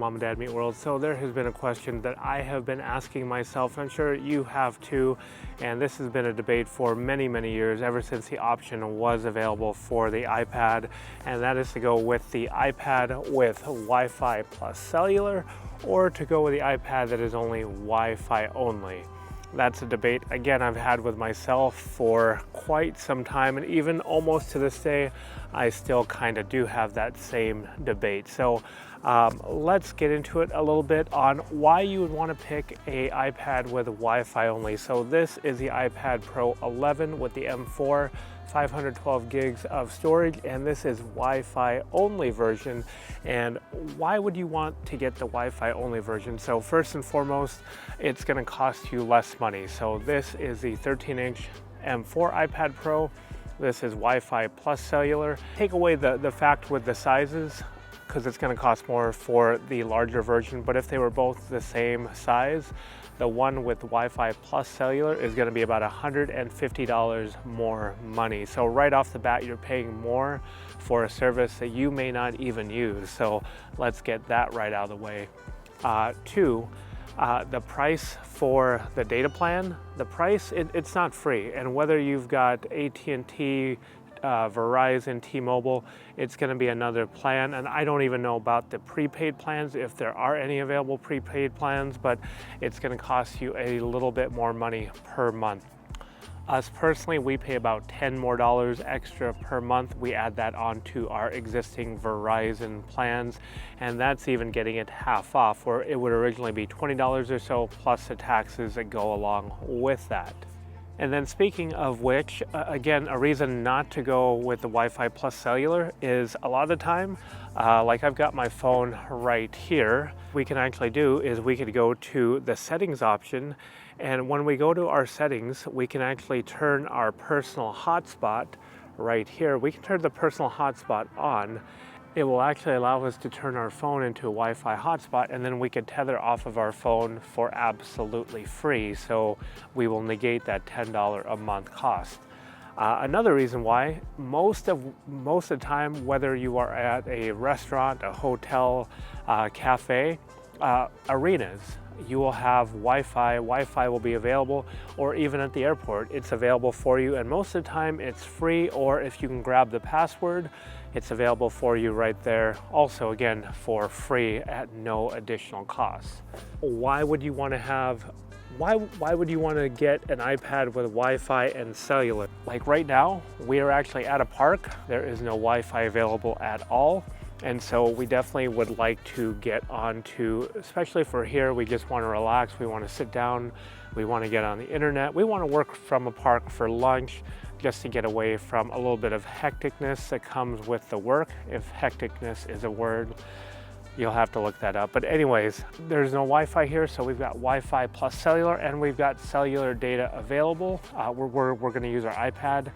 Mom and Dad Meet World. So there has been a question that I have been asking myself, I'm sure you have too, and this has been a debate for many, many years, ever since the option was available for the iPad, and that is to go with the iPad with Wi-Fi plus cellular, or to go with the iPad that is only Wi-Fi only. That's a debate, again, I've had with myself for quite some time, and even almost to this day, I still kind of do have that same debate. So let's get into it a little bit on why you would want to pick a iPad with Wi-Fi only. So this is the iPad Pro 11 with the M4, 512 gigs of storage, and this is Wi-Fi only version. And why would you want to get the Wi-Fi only version? So first and foremost, it's going to cost you less money. So this is the 13-inch M4 iPad Pro. This is Wi-Fi plus cellular. Take away the fact with the sizes, because it's going to cost more for the larger version, but if they were both the same size, the one with Wi-Fi plus cellular is going to be about $150 more money. So right off the bat, you're paying more for a service that you may not even use. So let's get that right out of the way. Two, the price for the data plan, the price, it's not free. And whether you've got AT&T, Verizon, T-Mobile, it's going to be another plan, and I don't even know about the prepaid plans, if there are any available prepaid plans, but it's going to cost you a little bit more money per month. Us personally, we pay about $10 more extra per month. We add that onto our existing Verizon plans, and that's even getting it half off, where it would originally be $20 or so, plus the taxes that go along with that. And then speaking of which, again, a reason not to go with the Wi-Fi plus cellular is a lot of the time, like I've got my phone right here, we can actually do is we could go to the settings option, and when we go to our settings, we can actually turn our personal hotspot right here. We can turn the personal hotspot on. It will actually allow us to turn our phone into a Wi-Fi hotspot, and then we could tether off of our phone for absolutely free. So we will negate that $10 a month cost. Another reason why, most of the time, whether you are at a restaurant, a hotel, cafe, arenas, you will have Wi-Fi. Wi-Fi will be available, or even at the airport, it's available for you. And most of the time it's free, or if you can grab the password, it's available for you right there. Also, again, for free at no additional cost. Why would you want to have, why would you want to get an iPad with Wi-Fi and cellular? Like right now, we are actually at a park. There is no Wi-Fi available at all. And so we definitely would like to get onto, especially for here, we just want to relax, we want to sit down, we want to get on the internet, we want to work from a park for lunch, just to get away from a little bit of hecticness that comes with the work. If hecticness is a word, you'll have to look that up. But anyways, there's no Wi-Fi here, so we've got Wi-Fi plus cellular, and we've got cellular data available. We're going to use our iPad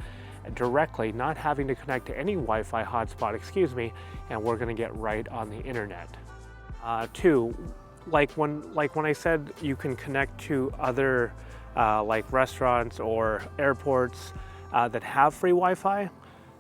directly, not having to connect to any Wi-Fi hotspot, excuse me, and we're going to get right on the internet. Two, like when I said you can connect to other like restaurants or airports that have free Wi-Fi.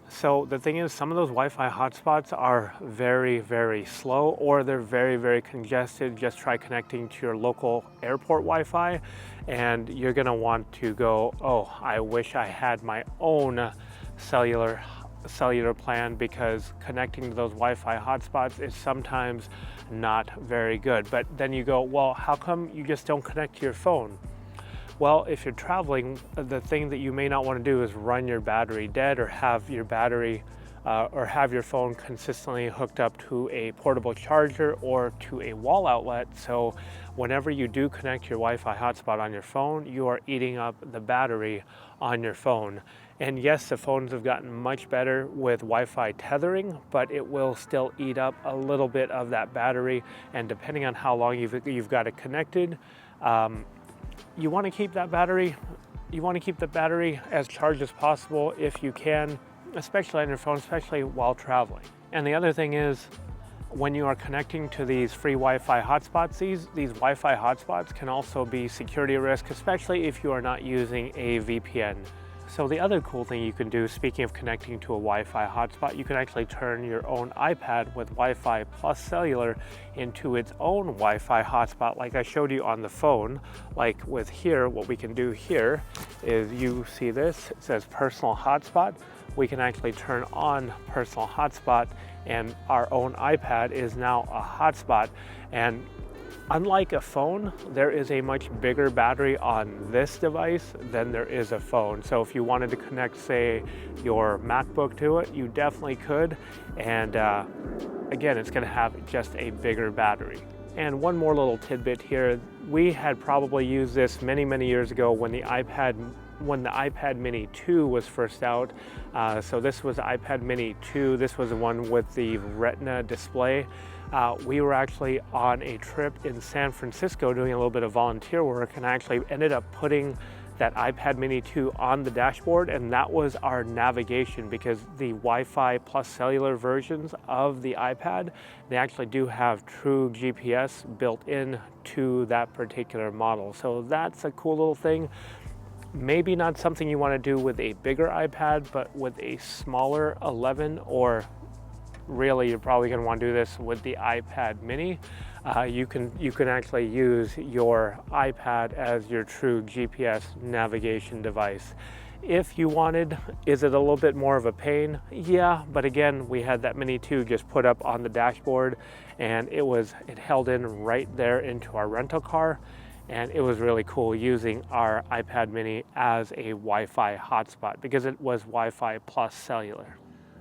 So the thing is, some of those Wi-Fi hotspots are very, very slow, or they're very, very congested. Just try connecting to your local airport Wi-Fi, and you're gonna want to go, oh, I wish I had my own cellular plan, because connecting to those Wi-Fi hotspots is sometimes not very good. But then you go, well, how come you just don't connect to your phone? Well, if you're traveling, the thing that you may not want to do is run your battery dead, or have your battery or have your phone consistently hooked up to a portable charger or to a wall outlet. So whenever you do connect your Wi-Fi hotspot on your phone, you are eating up the battery on your phone. And yes, the phones have gotten much better with Wi-Fi tethering, but it will still eat up a little bit of that battery. And depending on how long you've got it connected, you want to keep that battery. You want to keep the battery as charged as possible if you can, especially on your phone, especially while traveling. And the other thing is, when you are connecting to these free Wi-Fi hotspots, these Wi-Fi hotspots can also be security risk, especially if you are not using a VPN. So the other cool thing you can do, speaking of connecting to a Wi-Fi hotspot, you can actually turn your own iPad with Wi-Fi plus cellular into its own Wi-Fi hotspot like I showed you on the phone. Like with here, what we can do here is, you see this, it says personal hotspot. We can actually turn on personal hotspot and our own iPad is now a hotspot. And unlike a phone, there is a much bigger battery on this device than there is a phone. So if you wanted to connect, say, your MacBook to it, you definitely could. And again, it's gonna have just a bigger battery. And one more little tidbit here. We had probably used this many, many years ago when the iPad Mini 2 was first out. So this was the iPad Mini 2. This was the one with the Retina display. We were actually on a trip in San Francisco doing a little bit of volunteer work, and I actually ended up putting that iPad Mini 2 on the dashboard, and that was our navigation, because the Wi-Fi plus cellular versions of the iPad, they actually do have true GPS built in to that particular model. So that's a cool little thing. Maybe not something you want to do with a bigger iPad, but with a smaller 11, or really you're probably going to want to do this with the iPad Mini. You can actually use your iPad as your true GPS navigation device. If you wanted, is it a little bit more of a pain? Yeah, but again, we had that Mini 2 just put up on the dashboard, and it held in right there into our rental car. And it was really cool using our iPad Mini as a Wi-Fi hotspot because it was Wi-Fi plus cellular.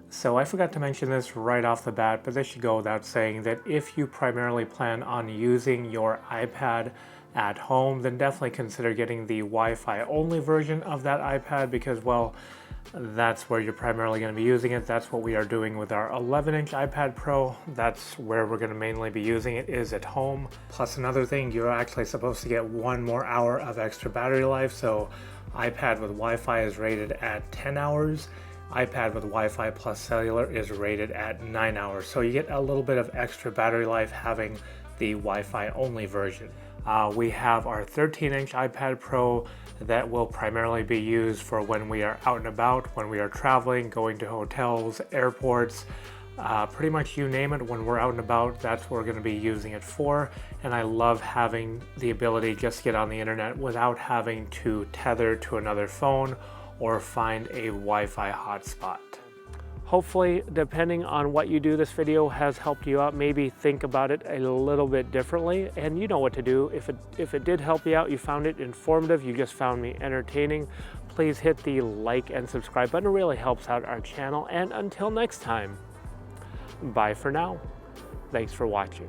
So I forgot to mention this right off the bat, but this should go without saying that if you primarily plan on using your iPad at home, then definitely consider getting the Wi-Fi only version of that iPad, because, well, that's where you're primarily going to be using it. That's what we are doing with our 11-inch iPad Pro. That's where we're going to mainly be using it, is at home. Plus another thing, you're actually supposed to get 1 more hour of extra battery life. So iPad with Wi-Fi is rated at 10 hours. iPad with Wi-Fi plus cellular is rated at 9 hours. So you get a little bit of extra battery life having the Wi-Fi only version. We have our 13-inch iPad Pro that will primarily be used for when we are out and about, when we are traveling, going to hotels, airports, pretty much you name it. When we're out and about, that's what we're going to be using it for. And I love having the ability just to get on the internet without having to tether to another phone or find a Wi-Fi hotspot. Hopefully, depending on what you do, this video has helped you out. Maybe think about it a little bit differently, and you know what to do. If it did help you out, you found it informative, you just found me entertaining, please hit the like and subscribe button. It really helps out our channel. And until next time, bye for now. Thanks for watching.